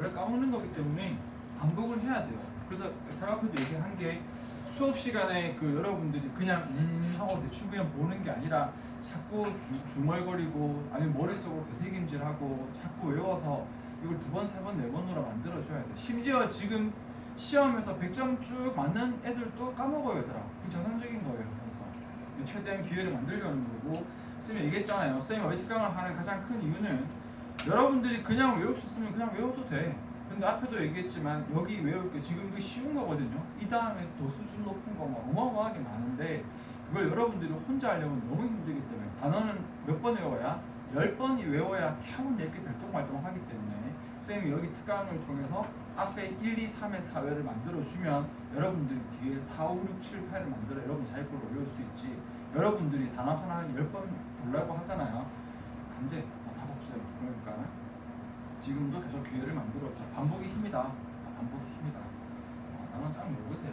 원래 까먹는 거기 때문에 반복을 해야 돼요. 그래서 제가 앞에도 얘기한 게 수업 시간에 그 여러분들이 그냥 하고 대충 그냥 보는 게 아니라 자꾸 중얼거리고 아니면 머릿속으로 되새김질하고 자꾸 외워서 이걸 두 번, 세 번, 네 번으로 만들어줘야 돼. 심지어 지금 시험에서 100점 쭉 맞는 애들도 까먹어요, 얘들아. 그 정상적인 거예요. 그래서 최대한 기회를 만들려는 거고, 쌤이 얘기했잖아요. 쌤이 어이특강을 하는 가장 큰 이유는 여러분들이 그냥 외울 수 있으면 그냥 외워도 돼. 근데 앞에도 얘기했지만 여기 외울 게 지금 이게 쉬운 거거든요. 이 다음에 또 수준 높은 거 막 어마어마하게 많은데 그걸 여러분들이 혼자 하려면 너무 힘들기 때문에 단어는 몇 번 외워야? 10번이 외워야 겨우 내게 발동하기 때문에 쌤이 여기 특강을 통해서 앞에 1, 2, 3의 4회를 만들어주면 여러분들이 뒤에 4, 5, 6, 7, 8을 만들어 여러분 자기걸로 외울 수 있지. 여러분들이 단어 하나 10번 보려고 하잖아요. 안 돼. 답 없어요. 그러니까 지금도 계속 기회를 만들어줘. 반복이 힘이다. 반복이 힘이다. 단어 잘 모르세요.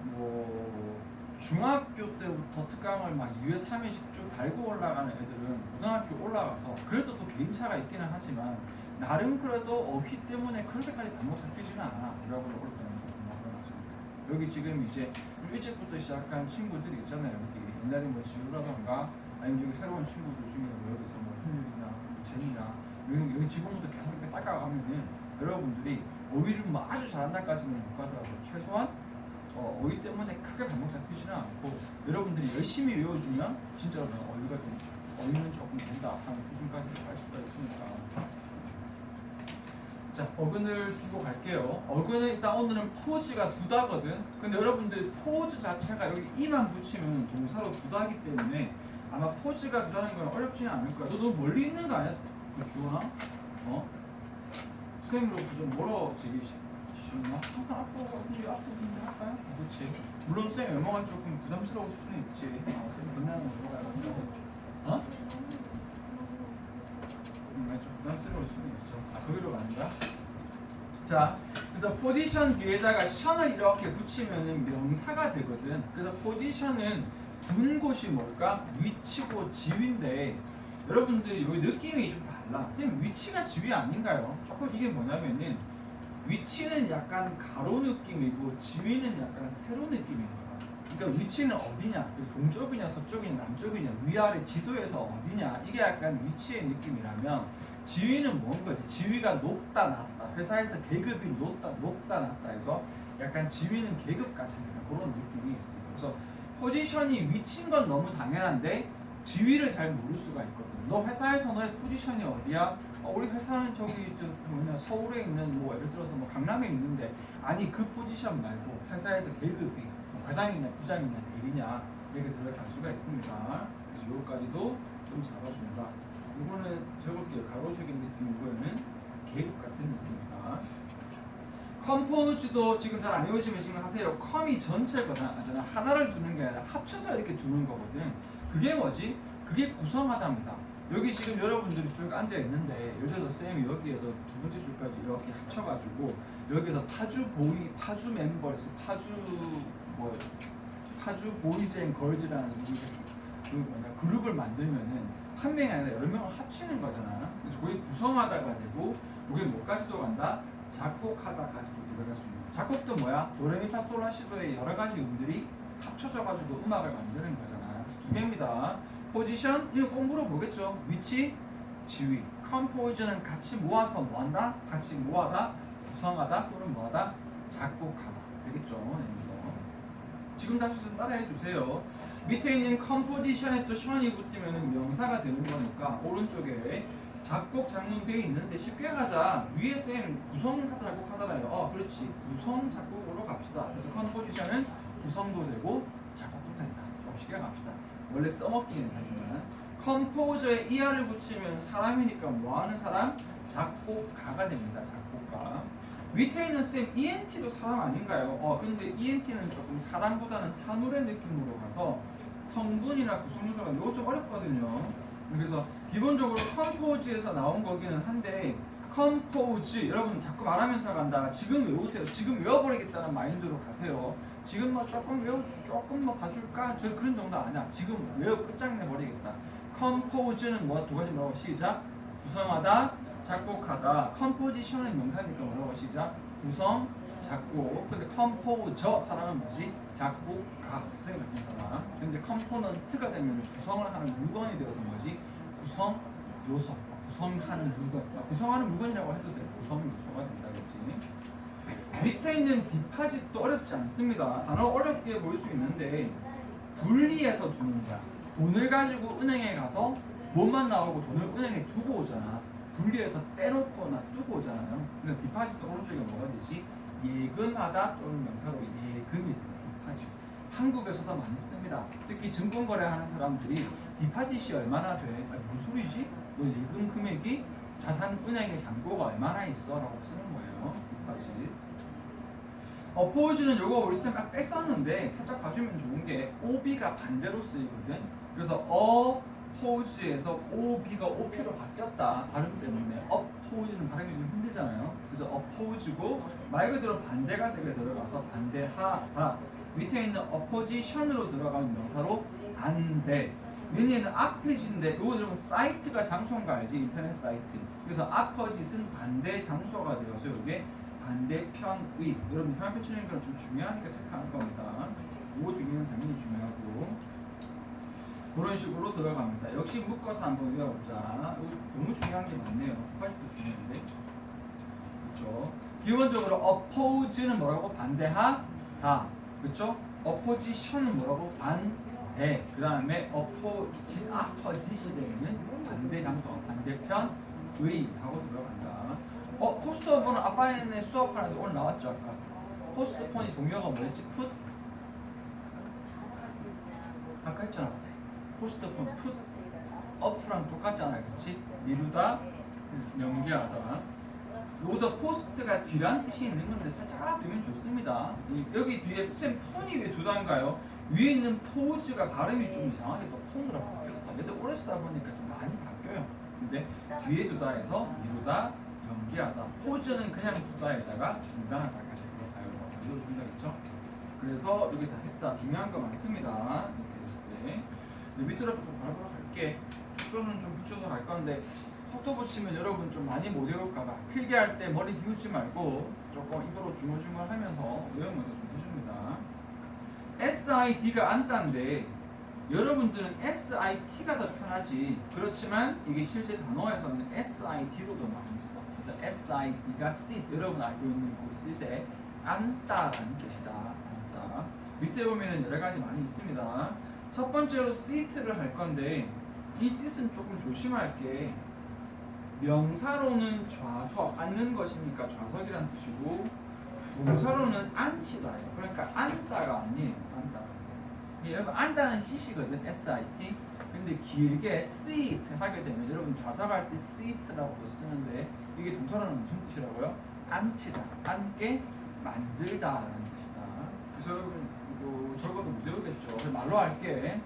뭐 중학교 때부터 특강을 막 2회, 3회씩 쭉 달고 올라가는 애들은 고등학교 올라가서 그래도 또 개인차가 있기는 하지만 나름 그래도 어휘 때문에 그렇게까지 반복 잡히지는 않아. 이라고 올 때는 여기 지금 이제 일찍부터 시작한 친구들이 있잖아요. 여기 옛날에 뭐 지우라던가 아니면 여기 새로운 친구들 중에 뭐 여기서 뭐 현율이나 뭐 재미나 여기 지금부터 계속 이렇게 따라가면은 여러분들이 어휘를 뭐 아주 잘한다까지는 못 가더라도 최소한 어휘 때문에 크게 반복 잡히지는 않고 여러분들이 열심히 외워주면 진짜로 어휘가 좀 어휘는 조금 된다 하는 수준까지 갈 수가 있으니까. 자, 어근을 두고 갈게요. 어근은 일단 오늘은 포즈가 두다거든. 근데 여러분들 포즈 자체가 여기 이만 붙이면 동사로 두다기 때문에 아마 포즈가 두다는 건 어렵지는 않을 거야. 너 너무 멀리 있는 거 아니야? 주원아? 선생님으로부터 좀 멀어지기 싫나? 잠깐 앞으로 할까요? 그렇지. 물론 선생님 외모가 조금 부담스러울 수는 있지. 선생님 빛나는 거 들어가야 된다고. 좀 부담스러울 수는 있죠. 거기로 간다. 자, 그래서 포지션 뒤에다가 션을 이렇게 붙이면은 명사가 되거든. 그래서 포지션은 둔 곳이 뭘까? 위치고 지위인데 여러분들이 여기 느낌이 좀 달라. 선생님 위치가 지위 아닌가요? 조금 이게 뭐냐면은 위치는 약간 가로 느낌이고 지위는 약간 세로 느낌인 거야. 그러니까 위치는 어디냐? 동쪽이냐 서쪽이냐 남쪽이냐 위아래 지도에서 어디냐 이게 약간 위치의 느낌이라면 지위는 뭔 거지? 지위가 높다 낮다. 회사에서 계급이 높다 낮다 해서 약간 지위는 계급 같은 그런 느낌이 있습니다. 그래서 포지션이 위치인 건 너무 당연한데 지위를 잘 모를 수가 있거든. 너 회사에서 너의 포지션이 어디야? 우리 회사는 저기 서울에 있는 뭐 예를 들어서 뭐 강남에 있는데 아니 그 포지션 말고 회사에서 계급이 뭐 과장이냐 부장이냐 대리냐 이렇게 들어갈 수가 있습니다. 그래서 요거까지도 좀 잡아준다. 이거는 적을게요. 가로적인 느낌, 이거는 계급 같은 느낌이다. 컴포즈도 지금 잘 안 외우시면 지금 하세요. 컴이 전체 거잖아. 하나를 두는 게 아니라 합쳐서 이렇게 두는 거거든. 그게 뭐지? 그게 구성하다입니다. 여기 지금 여러분들이 쭉 앉아 있는데 예를 들어서 쌤이 여기에서 두 번째 줄까지 이렇게 합쳐가지고 여기서 파주 멤버스, 파주 보이즈 앤 걸즈라는 그룹을 만들면은 한 명이 아니라 여러 명을 합치는 거잖아. 그래서 거기 구성하다가 되고 거기 뭐까지도 간다? 작곡하다까지도 들어갈 수 있는. 작곡도 뭐야? 도레미파솔라시도의 여러 가지 음들이 합쳐져가지고 음악을 만드는 거잖아. 두 개입니다. 포지션, 이거 꼭 물어보겠죠. 위치, 지위. 컴포즈는 같이 모아서 뭐한다? 같이 모아다, 구성하다 또는 뭐하다? 작곡하다. 되겠죠. 여기서. 지금 다시 따라해 주세요. 밑에 있는 컴포지션에 또 션이 붙으면 명사가 되는 거니까 오른쪽에 작곡 작문 되어 있는데 쉽게 가자. 위에 쌤 구성하다 작곡하잖아요. 그렇지. 구성 작곡으로 갑시다. 그래서 컴포지션은 구성도 되고 작곡도 된다. 좀 쉽게 갑시다. 원래 써먹기는 하지만 컴포저에 ER을 붙이면 사람이니까 뭐하는 사람? 작곡가가 됩니다. 작곡가. 밑에 있는 쌤 ENT도 사람 아닌가요? 근데 ENT는 조금 사람보다는 사물의 느낌으로 가서 성분이나 구성요소가 이거 좀 어렵거든요. 그래서 기본적으로 컴포즈에서 나온 거기는 한데 컴포즈 여러분 자꾸 말하면서 간다. 지금 외우세요. 지금 외워버리겠다는 마인드로 가세요. 지금 뭐 조금 조금 뭐 봐줄까? 저 그런 정도 아니야. 지금 외워 끝장내 버리겠다. 컴포즈는 뭐 두 가지 뭐라고 시작. 구성하다, 작곡하다. 컴포지션은 명사니까 뭐라고 시작? 구성, 작곡. 근데 컴포저 사람은 뭐지? 작곡가 선생님 같은 사람. 근데 컴포넌트가 되면 구성을 하는 물건이 되어서 뭐지? 구성 요소. 구성하는 물건. 구성하는 물건이라고 해도 돼. 구성 요소가 된다, 그렇지? 밑에 있는 디파짓도 어렵지 않습니다. 단어 어렵게 보일 수 있는데 분리해서 두는 거야. 돈을 가지고 은행에 가서 뭐만 나오고 돈을 은행에 두고 오잖아. 분리해서 떼놓고 놔두고 오잖아요. 그러니까 디파짓 오른쪽에 뭐가 되지? 예금하다 또는 명사로 예금이 돼요. 디파짓. 한국에서도 많이 씁니다. 특히 증권거래하는 사람들이 디파짓이 얼마나 돼? 뭔 소리지? 너 예금 금액이 자산은행의 잔고가 얼마나 있어? 라고 쓰는 거예요. 디파짓. 어포즈는 요거 우리 쌤 딱 뺐었는데 살짝 봐주면 좋은 게 OB가 반대로 쓰이거든. 그래서 어포즈에서 OB가 OP로 바뀌었다. 발음 때문에 어포즈는 발음이 좀 힘들잖아요. 그래서 어포즈고 말 그대로 반대가 세게 들어가서 반대하다. 밑에 있는 어포지션으로 들어가는 명사로 반대. 밑에 있는 아페짓인데 이거 여러분 사이트가 장소인 거 알지? 인터넷 사이트. 그래서 아퍼짓은 반대 장소가 되어서 이게 반대편의. 여러분 편편 치는 건 좀 중요하니까 체크하는 겁니다. 이것도 이기는 당연히 중요하고 그런 식으로 들어갑니다. 역시 묶어서 한번 외워보자. 너무 중요한 게 많네요. 까지도 중요한데. 그렇죠? 기본적으로 oppose는 뭐라고? 반대하다. 그렇죠? opposition은 뭐라고? 반대. 그 다음에 opposite이 되면 반대 장소, 반대편의 하고 들어간다. 포스트폰은 아빠네 수업하는데 오늘 나왔죠 아까. 포스트폰이 동요가 뭐였지? 풋? 아까 했잖아. 포스트폰 풋 어프랑 똑같잖아요, 그렇지? 미루다, 연기하다. 여기서 포스트가 뒤란 뜻이 있는 건데 살짝 두면 좋습니다. 여기 뒤에 쌤 폰이 왜 두 단가요? 위에 있는 포즈가 발음이 좀 이상하게 또 폰으로 바뀌었어. 얘들 오래 쓰다 보니까 좀 많이 바뀌어요. 근데 뒤에 두다에서 미루다, 연기하다. 포즈는 그냥 두다에다가 중단하다까지 들어가요. 이거 중단했죠? 그래서 여기 다 했다. 중요한 거 많습니다. 이렇게 했을 때. 밑으로 좀 바로 갈게. 속도는 좀 붙여서 갈 건데 속도 붙이면 여러분 좀 많이 못 외울까봐 크게 할 때 머리 비우지 말고 조금 입으로 주물주물 하면서 외우면서 좀 해줍니다. SID가 안다인데 여러분들은 SIT가 더 편하지. 그렇지만 이게 실제 단어에서는 SID로도 많이 써. 그래서 SID가 sit, 여러분 알고 있는 그 sit에 앉다라는 뜻이다. 앉다. 밑에 보면은 여러 가지 많이 있습니다. 첫 번째로 sit를 할 건데 이 sit은 조금 조심할 게 명사로는 좌석, 앉는 것이니까 좌석이란 뜻이고 동사로는 앉히다예요. 그러니까 앉다가 아니에요. 앉다. 여러분 앉다는 sit이거든. SIT. 근데 길게 sit 하게 되면 여러분 좌석할 때 sit라고도 쓰는데 이게 동사로는 무슨 뜻이라고요? 앉히다, 앉게 만들다라는 뜻이다. 그래서 여러분 이거 적어도 못 외우겠죠. 그래서 말로 할게.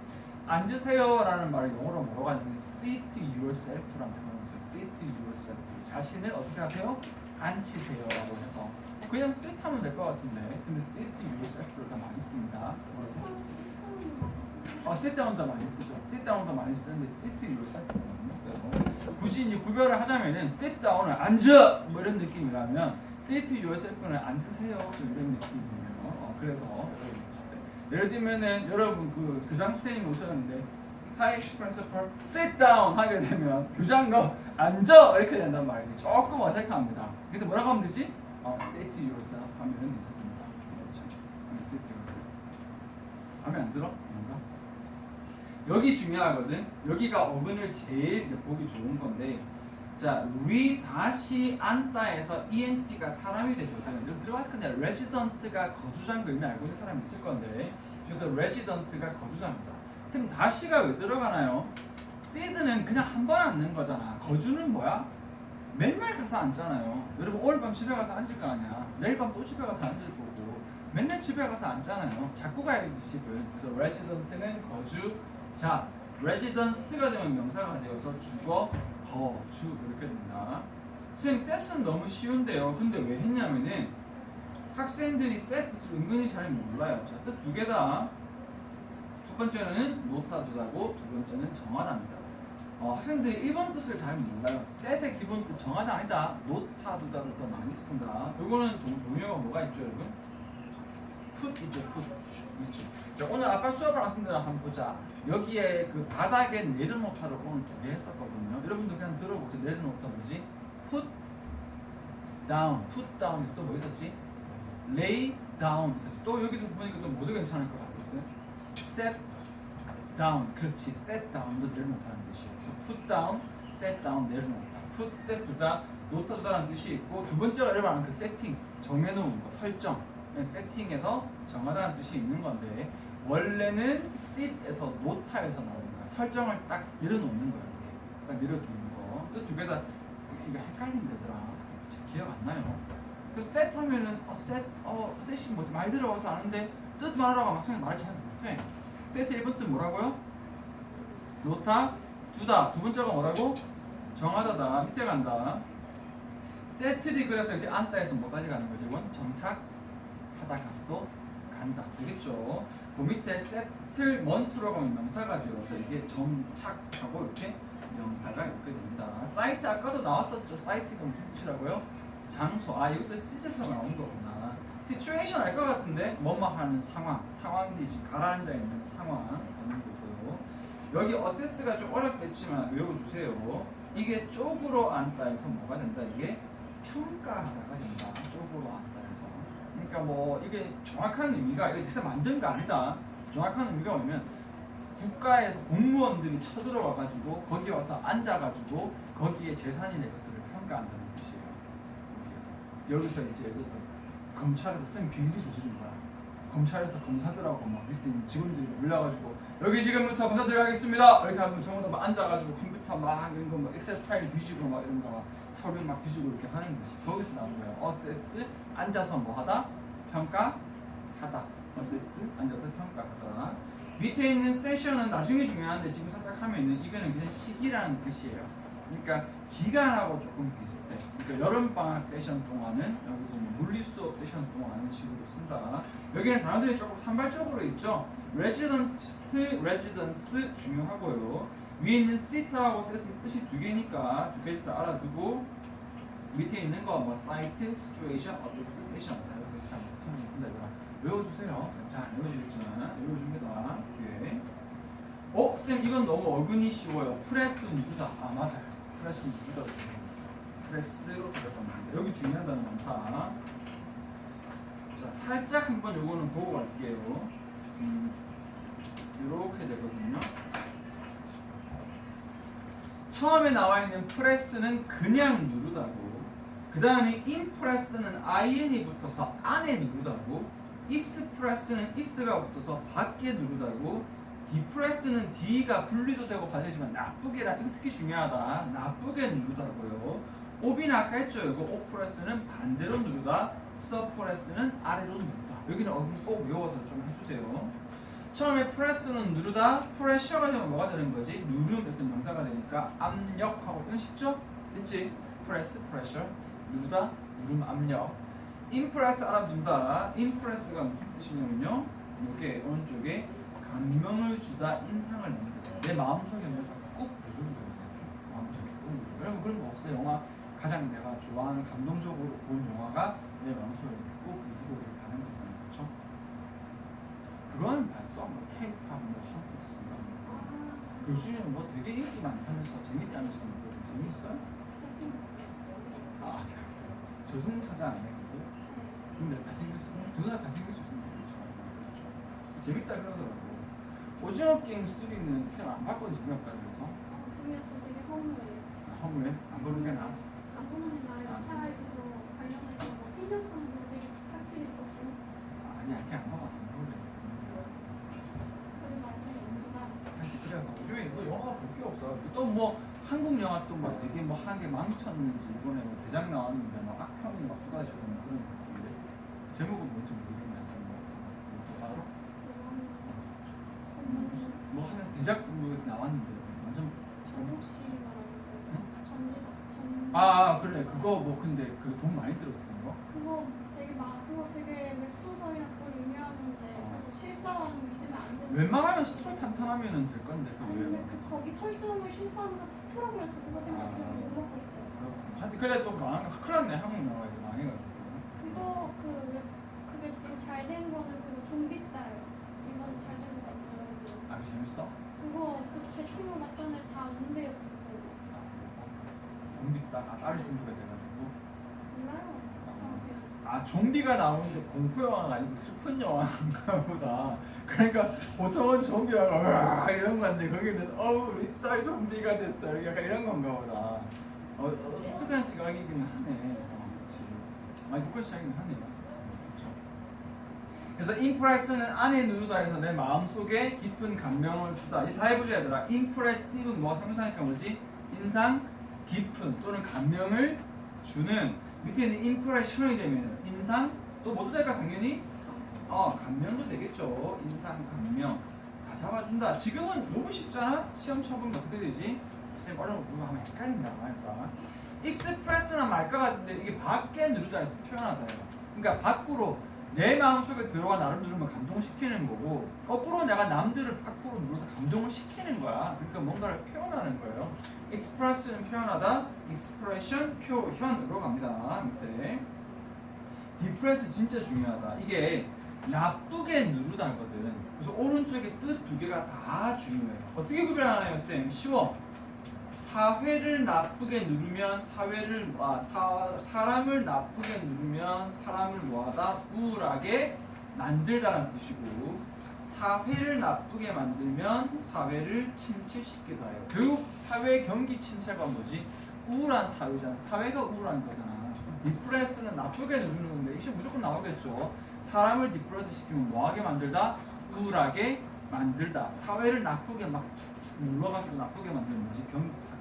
앉으세요라는 말을 영어로 뭐라고 하냐면 sit yourself라는 표현을 써요. sit yourself. 자신을 어떻게 하세요? 앉히세요라고 해서 그냥 sit 하면 될 것 같은데 근데 sit yourself를 더 많이 씁니다. sit down 더 많이 쓰죠. sit down 더 많이 쓰는데 sit yourself 더 많이 써요. 굳이 이제 구별을 하자면은 sit down을 앉아 뭐 이런 느낌이라면 sit yourself는 앉으세요 좀 이런 느낌이에요. 그래서 예를 들면은 여러분 그 교장 선생님이 오셨는데 Hi principal sit down 하게 되면 교장도 앉아 이렇게 된단 말이지. 조금 어색합니다. 근데 뭐라고 하면 되지? sit yourself 하면 괜찮습니다. 그렇죠. sit yourself 하면 안 들어? 뭔가? 여기 중요하거든. 여기가 어근을 제일 이제 보기 좋은 건데 자, 다시 앉다에서 ENT가 사람이 되거든. 여기 들어갈 건데 resident가 거주자인 거 이미 알고 있는 사람이 있을 건데 그래서 resident가 거주자입니다. 선생님 다시가 왜 들어가나요? seed는 그냥 한 번 앉는 거잖아. 거주는 뭐야? 맨날 가서 앉잖아요. 여러분 오늘 밤 집에 가서 앉을 거 아니야. 내일 밤 또 집에 가서 앉을 거고 맨날 집에 가서 앉잖아요. 자꾸 가야지 집을. 그래서 resident는 거주자. residence가 되면 명사가 되어서 주거, 거주 이렇게 됩니다. 선생님 set은 너무 쉬운데요. 근데 왜 했냐면은 학생들이 set 뜻을 은근히 잘 몰라요. 자, 뜻 두 개다. 첫 번째는 노타두다고 두 번째는 정하다입니다. 학생들이 1번 뜻을 잘 몰라요. 셋의 기본 뜻 정하다 아니다. 놓다 두다를 더 많이 쓴다. 이거는 동요가 뭐가 있죠, 여러분? put 있죠, put. 그렇죠. 자, 오늘 아까 수업을 안 쓴 데를 한번 보자. 여기에 그 바닥에 내려놓다를 오늘 2개 했었거든요. 여러분들 그냥 들어보세요. 내려놓다 뭐지? put down, put down에서 또 뭐 있었지? lay down 있었지. 또 여기서 보니까 또 모두 괜찮을 것 같았어요. set down, 그렇지. set down도 내려놓다는 뜻이에요. 그래서 put down, set down 내려놓다. put, set 두다, 놓다 두다라는 뜻이 있고 두 번째가 여러분 그 세팅, 정해놓은 거, 설정. 세팅에서 정하다는 뜻이 있는 건데 원래는 sit에서 놓다에서 나오는 거야. 설정을 딱 내려놓는 거야. 이렇게 딱 내려두는 거. 그 두 개 다 이거 헷갈린다더라. 기억 안 나요. 그 set 하면은 set이 뭐지? 많이 들어와서 아는데 뜻 말하라고 막상 말을 잘 못해. set의 1번 뜻 뭐라고요? 놓다, 두다. 두 번째가 뭐라고? 정하다다. 밑에 간다. settled 그래서 이제 앉다에서 뭐까지 가는 거죠? 이건 정착하다까지도 간다. 되겠죠? 그 밑에 settlement라고 하면 명사가 되어서 이게 정착하고 이렇게 명사가 이렇게 됩니다. 사이트 아까도 나왔었죠. 사이트가 무슨 뜻이라고요? 장소. 아 이것도 sit에서 나온 거구나. situation 알 것 같은데 뭐뭐 하는 상황이지 가라앉아 있는 상황 하는 거고요. 여기 assess가 좀 어렵겠지만 외워주세요. 이게 쪽으로 앉다해서 뭐가 된다? 이게 평가하다가 된다. 쪽으로 앉다해서. 그러니까 뭐 이게 정확한 의미가 이거 진짜 만든 거 아니다. 정확한 의미가 뭐냐면 국가에서 공무원들이 쳐들어와가지고 거기 와서 앉아가지고 거기에 재산이 될 것들을 평가한다는 뜻이에요. 여기서 이제 예를 들어서 검찰에서 쌤 비밀이 저지른 거야. 검찰에서 검사들하고 막 밑에 있는 직원들이 올라가지고 여기 지금부터 검사 들어가겠습니다. 이렇게 하면 전부 다 막 앉아가지고 컴퓨터 막 이런 거 막 엑셀 파일 뒤지고 막 이런 거 막 서류 막 뒤지고 이렇게 하는 거지. 거기서 나온 거예요. assess 앉아서 뭐 하다? 평가하다. assess 앉아서 평가하다. 밑에 있는 station은 나중에 중요한데 지금 살짝 하면은 이거는 그냥 시기라는 뜻이에요. 그러니까 기간하고 조금 비슷해. 그러니까 여름방학 세션 동안은 여기서 뭐 물리수업 세션 동안은 식으로 쓴다. 여기는 단어들이 조금 산발적으로 있죠. residence 중요하고요. 위에 있는 sit하고 set은 뜻이 두 개니까 두 개씩 다 알아두고 밑에 있는 거 뭐 site, situation, assess, session 이렇게 잘 못하면 외워주세요. 자, 외워주겠지만 외워줍니다. 예. 쌤 이건 너무 어근이 쉬워요. 프레스 누르다. 아 맞아요. 프레스 누르다. 프레스로 들어가면 돼. 여기 중요한 단어 많다. 자, 살짝 한번 요거는 보고 갈게요. 이렇게 되거든요. 처음에 나와 있는 프레스는 그냥 누르다고. 그 다음에 인프레스는 in이 붙어서 안에 누르다고. 익스프레스는 x가 붙어서 밖에 누르다고. 디프레스는 d가 분리도 되고 반대지만 나쁘게라. 이거 특히 중요하다. 나쁘게 누르다고요. 오비는 아까 했죠. 이거 오프레스는 반대로 누르다. 서프레스는 아래로 누르다. 여기는 꼭 외워서 좀 해주세요. 처음에 프레스는 누르다. 프레셔가 되면 뭐가 되는 거지? 누르는 데서 명사가 되니까 압력하고 이건 쉽죠? 됐지? 프레스, 프레셔 누르다, 누름, 압력. 인프레스 알아둔다. 인프레스가 무슨 뜻이냐면요. 이게 오른쪽에 감명을 주다, 인상을 남기다. 내 마음속에 뭔가 꾹 누르는 거예요. 마음속에 꾹 누르는 거예요. 그런 거 없어요. 영화 가장 내가 좋아하는 감동적으로 본 영화가 내 마음속에 꾹 누르고 이렇게 가는 거잖아요. 그렇죠? 그건 봤어. 뭐 K-pop, 뭐 헌터스, 요즘에 뭐 되게 인기 많다면서 재밌다면서 뭐 재밌어요? 아, 저승사자 안 했거든. 근데 잘생겼어. 누나 잘생겼어. 재밌다 그러더라고. 오징어 게임 3는 쌤 안 봤거든. 재미없다 그래서. 재미없어. 되게 허무해. 허무해? 안 보는 게 나아? 안 보는 게 나아요. 차라리 그거 관련해서 뭐 팬덤성 되게 확실히 더 재밌어. 아니야, 그냥 안 봐봐. 안 볼래. 그래서 사실 그래서 요즘에 뭐 영화가 볼 게 없어. 또 뭐 한국 영화 또 막 되게 뭐 한 개 망쳤는지 이번에 뭐 대작 나왔는데 막 악평이 막 쏟아지고 그런 느낌인데 제목은 뭔지 모르겠네. 뭐 알아? 뭐 하나 대작 나왔는데 완전 전복씨 말하는 거. 전지적. 그래 그거 뭐 근데 그 돈 많이 들었어 이거? 그거 되게 웹소설이랑 그거 유명한데 그래서 실사화는 믿으면 안 되는. 웬만하면 스토리 탄탄하면은 될 건데 그 아니 외에 근데 그 거기 설정을 실사하는 거다 틀어버렸어. 그거 때문에 지금 못 먹고 있어요. 그렇군. 하여튼 그래 또 큰일 났네. 한국 영화가 이제 망해가지고. 그거 그게 지금 잘 된 거는 그 좀비 딸 이번에 잘 된 거 같더라고요. 아, 재밌어? 그거 제 친구 맞전에 다 운대요. 그거. 좀비 딸이 좀비가 돼가지고. 몰라요. 정확히. 아, 좀비가 나오는데 공포 영화가 아니고 슬픈 영화인가 보다. 그러니까 보통은 좀비가 으아 이런 건데 거기는 우리 딸 좀비가 됐어. 약간 이런 건가 보다. 독특한 시각이긴 하네. 그렇지. 많이 독특한 시각이긴 하네요. 그렇죠. 그래서 impress는 안에 누르다 해서 내 마음속에 깊은 감명을 주다. 이제 다 해보자 얘들아. impressive 뭐 형상이니까 뭐지? 인상 깊은 또는 감명을 주는. 밑에는 impression이 되면 인상 또 뭐도 될까 당연히 감명도 되겠죠. 인상 감명 다 잡아준다. 지금은 너무 쉽잖아. 시험 쳐보면 어떻게 되지? 쌤 어려운 거 하면 헷갈린다 말까. express나 말까 같은데 이게 밖에 누르다 해서 표현하다. 그러니까 밖으로 내 마음속에 들어가 나를 누르면 감동시키는 거고 거꾸로 내가 남들을 밖으로 눌러서 감동을 시키는 거야. 그러니까 뭔가를 표현하는 거예요. express는 표현하다, expression 표현으로 갑니다. 밑에 depress 진짜 중요하다. 이게 나쁘게 누르다거든. 그래서 오른쪽에 뜻 두 개가 다 중요해요. 어떻게 구별하나요, 쌤? 쉬워. 사회를 나쁘게 누르면 사람을 나쁘게 누르면 사람을 뭐하다? 우울하게 만들다라는 뜻이고 사회를 나쁘게 만들면 사회를 침체시키다 해요. 결국 사회 경기 침체가 뭐지? 우울한 사회잖아. 사회가 우울한 거잖아. 디프레스는 나쁘게 누르는 건데 이게 무조건 나오겠죠. 사람을 디프레스 시키면 뭐하게 만들다? 우울하게 만들다. 사회를 나쁘게 막 눌러가지고 나쁘게 만드는 거지.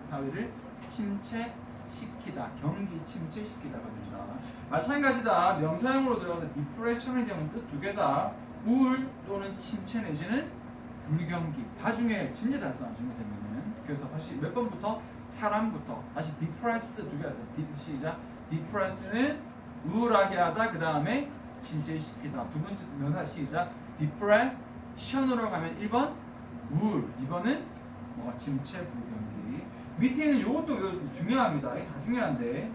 사회를 침체시키다. 경기 침체시키다가 된다. 마찬가지다. 명사형으로 들어가서 디프레션이 되면 뜻 두 개다. 우울 또는 침체 내지는 불경기. 다 중에 진짜 잘 써. 나중에 되면은. 그래서 다시 몇 번부터? 사람부터. 다시 디프레스 두 개가 돼. 시작. 디프레스는 우울하게 하다. 그 다음에 침체시키다. 두 번째 명사 시작. 디프레션으로 가면 1번 우울. 2번은 뭐가 침체 불경기. 밑에는 이것도 중요합니다. 다 중요한데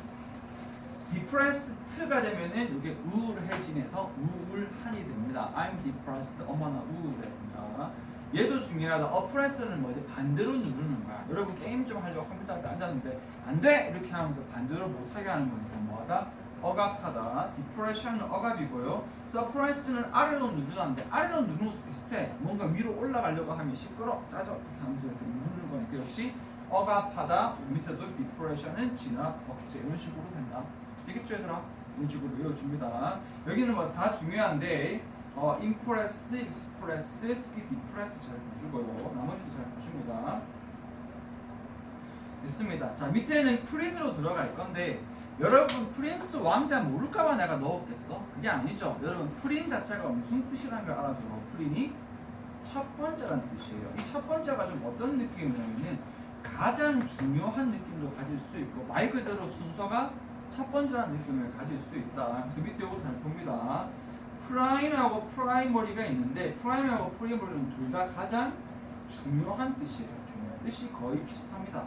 depressed가 되면은 이게 우울해진에서 우울한이 됩니다. I'm depressed. 어머나 우울해. 얘도 중요하다. oppress는 뭐지? 반대로 누르는 거야. 여러분 게임 좀 하려고 컴퓨터 앞에 앉았는데 안 돼! 이렇게 하면서 반대로 못하게 하는 거니까 뭐하다? 억압하다. depression은 억압이고요. suppress는 아래로 누르는데 아래로 누르는 것도 비슷해. 뭔가 위로 올라가려고 하면 시끄러, 짜져 이렇게 하면서 이렇게 누르는 거니까 역시 억압하다. 밑에도 depression은 진압, 억제 이런 식으로 된다. 되겠죠 얘들아? 이런 식으로 외워줍니다. 여기는 뭐 다 중요한데 impress, express, 특히 depress 잘 봐주고요. 나머지도 잘 봐줍니다. 됐습니다. 자 밑에는 프린으로 들어갈 건데 여러분 프린스 왕자 모를까봐 내가 넣었겠어? 그게 아니죠. 여러분 프린 자체가 무슨 뜻이라는 걸 알아들어. 프린이 첫 번째라는 뜻이에요. 이 첫 번째가 좀 어떤 느낌이냐면은 가장 중요한 느낌도 가질 수 있고 말 그대로 순서가 첫 번째라는 느낌을 가질 수 있다. 그래서 밑에 이거 잘 봅니다. 프라임하고 프라이머리가 있는데 프라임하고 프라이머리는 둘 다 가장 중요한 뜻이에요. 중요한 뜻이 거의 비슷합니다.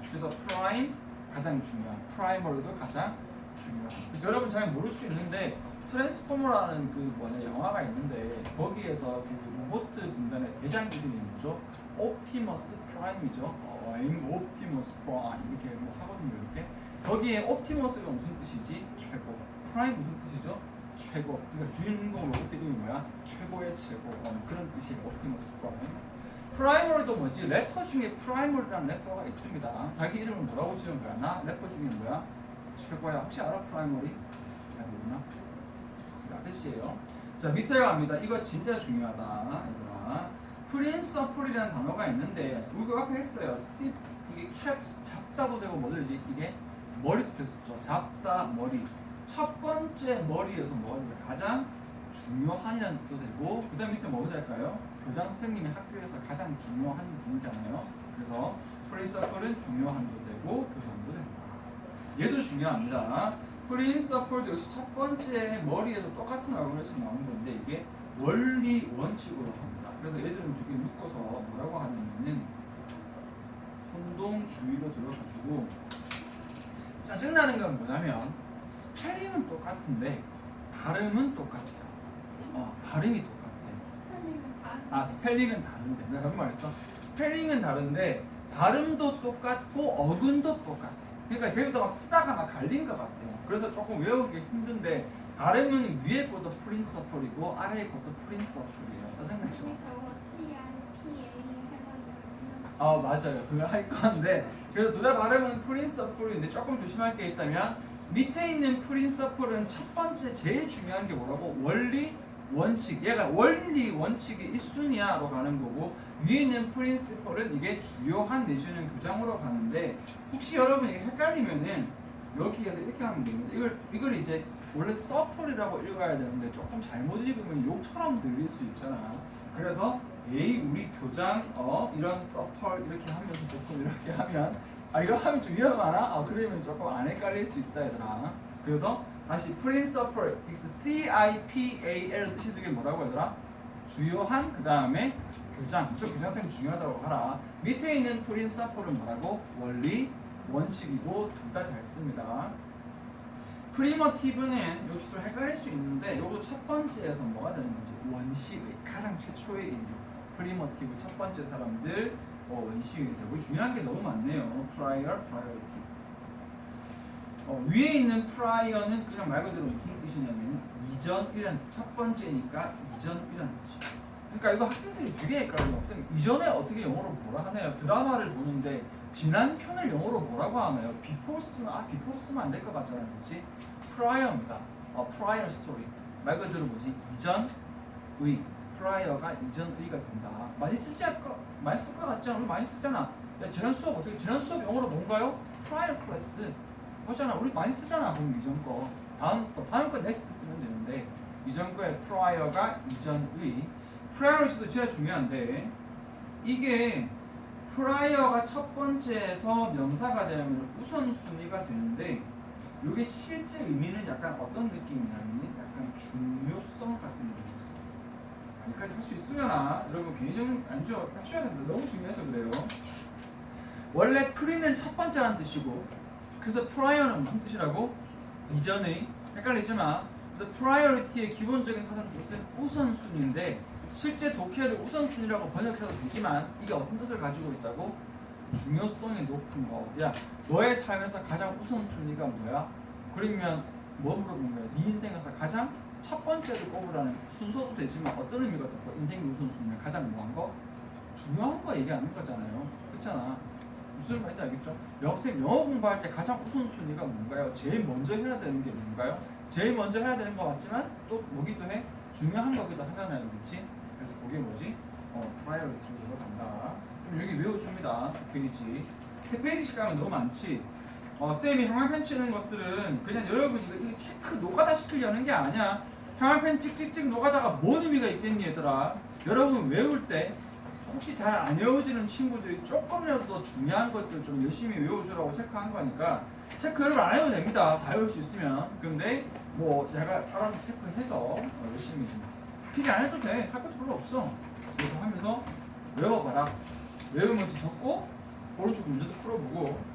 그래서 프라임 가장 중요한, 프라이머리도 가장 중요한. 그래서 여러분 잘 모를 수 있는데 트랜스포머라는 영화가 있는데 거기에서 그 로봇 군단의 대장 이름이 뭐죠? 옵티머스 프라임이죠. I'm Optimus Prime 이렇게 뭐 하거든요. 이렇게 거기에 옵티머스가 무슨 뜻이지? 최고. 프라임 무슨 뜻이죠? 최고. 그러니까 주인공 로봇 이름이 뭐야? 최고의 최고. 그런 뜻이에요. 옵티머스 프라임. 프라이머리도 뭐지? 래퍼 중에 프라이머리라는 래퍼가 있습니다. 자기 이름을 뭐라고 지은 거야? 나 래퍼 중에 뭐야? 최고야. 혹시 알아? 프라이머리? 잘 모르나? 아저씨예요. 자 밑에 갑니다. 이거 진짜 중요하다. 얘들아. 프린서플이라는 단어가 있는데 우리가 앞에 했어요. 씹 이게 캡 잡다도 되고 뭐 되지? 이게 머리도 됐었죠. 잡다 머리. 첫 번째 머리에서 머리가 가장 중요한이라는 뜻도 되고 그 다음 밑에 뭐가 될까요? 교장 선생님이 학교에서 가장 중요한 분이잖아요. 그래서 프린서플은 중요한도 되고 교장도 된다. 얘도 중요합니다. 프린서플도 역시 첫 번째 머리에서 똑같은 얼굴에서 나오는 건데 이게 원리 원칙으로 합니다. 그래서 얘들은 두 개 묶어서 뭐라고 하냐면은 혼동주의로 들어가지고 짜증나는 건 뭐냐면 스펠링은 똑같은데 발음은 똑같아요. 발음이 똑같아요. 스펠링은 다른. 스펠링은 다른데 내가 그런 말 했어. 스펠링은 다른데 발음도 똑같고 어근도 똑같아요. 그러니까 여기다 막 쓰다가 막 갈린 것 같아요. 그래서 조금 외우기 힘든데 발음은 위에 것도 프린서플이고 아래에 것도 프린서플이에요. 짜증나죠? 우리 저거 CIPA 해가지고. 맞아요. 그거 할 건데 그래서 둘 다 발음은 프린서플인데 조금 조심할 게 있다면 밑에 있는 프린서플은 첫 번째 제일 중요한 게 뭐라고? 원리 원칙. 얘가 원리 원칙이 1순위야로 가는 거고 위에 있는 프린시플은 이게 주요한 내지는 교장으로 가는데 혹시 여러분이 헷갈리면은 여기에서 이렇게 하면 됩니다. 이걸 이제 원래 서플이라고 읽어야 되는데 조금 잘못 읽으면 욕처럼 들릴 수 있잖아. 그래서 우리 교장 이런 서플 이렇게 하면서 조금 이렇게 하면 이거 하면 좀 위험하나? 그러면 조금 안 헷갈릴 수 있다 얘들아. 그래서 다시 principal, C-I-P-A-L 뜻이 되게 뭐라고 하더라? 주요한 그 다음에 교장. 저 교장쌤 중요하다고 하라. 밑에 있는 principal은 뭐라고? 원리, 원칙이고 둘 다 잘 씁니다. 프리머티브는 역시 또 헷갈릴 수 있는데 요거 첫 번째에서 뭐가 되는 거지? 원시의 가장 최초의 인류. 프리머티브 첫 번째 사람들 원시의 되고 중요한 게 너무 많네요. priority. 위에 있는 prior는 그냥 말 그대로 무슨 뜻이냐면 이전이란 첫 번째니까 이전이란 뜻이에요. 그러니까 이거 학생들이 되게 헷갈려요. 학생 이전에 어떻게 영어로 뭐라 하나요? 드라마를 보는데 지난 편을 영어로 뭐라고 하나요? before 쓰면 before 쓰면 안 될 것 같잖아요, 그렇지? prior입니다. prior story 말 그대로 뭐지? 이전의 prior가 이전의가 된다. 많이 쓸 것 같지 않아? 우리 많이 쓰잖아. 야, 지난 수업 영어로 뭔가요? prior class 그렇잖아. 우리 많이 쓰잖아. 그럼 이전 거 다음 거 next 쓰면 되는데 이전 거에 prior가 이전의 priority도 진짜 중요한데 이게 prior가 첫 번째에서 명사가 되면 우선순위가 되는데 이게 실제 의미는 약간 어떤 느낌이냐면 약간 중요성 같은 느낌이 있어요. 여기까지 할 수 있으려나? 여러분 개인적인 안죠? 하셔야 된다. 너무 중요해서 그래요. 원래 프리는 첫 번째라는 뜻이고 그래서 prior는 무슨 뜻이라고? 이전의 헷갈리지 마. 그래서 priority의 기본적인 사전 뜻은 우선순위인데 실제 독해를 우선순위라고 번역해도 되지만 이게 어떤 뜻을 가지고 있다고? 중요성이 높은 거. 야, 너의 삶에서 가장 우선순위가 뭐야? 그러면 뭐 물어본 거야? 네 인생에서 가장 첫 번째를 꼽으라는 순서도 되지만 어떤 의미가 있고 인생의 우선순위는 가장 뭐한 거? 중요한 거 얘기하는 거잖아요. 그렇잖아. 무슨 말인지 알겠죠? 영어 공부할 때 가장 우선순위가 뭔가요? 제일 먼저 해야 되는 게 뭔가요? 제일 먼저 해야 되는 거 맞지만 또 뭐기도 해? 중요한 거기도 하잖아요. 그렇지? 그래서 그게 뭐지? priority로 간다. 그럼 여기 외워줍니다. 페이지 3페이지씩 가면 너무 많지? 쌤이 형광펜 치는 것들은 그냥 여러분이 이거 체크 노가다 시키려는 게 아니야. 형광펜 찍찍찍 노가다가 뭔 의미가 있겠니 얘들아? 여러분 외울 때 혹시 잘 안 외워지는 친구들이 조금이라도 더 중요한 것들 좀 열심히 외워주라고 체크한 거니까 체크 여러분 안 해도 됩니다. 다 외울 수 있으면. 근데 뭐 제가 알아서 체크해서 열심히 좀 필기 안 해도 돼. 할 것도 별로 없어. 그래서 하면서 외워봐라. 외우면서 적고 오른쪽 문제도 풀어보고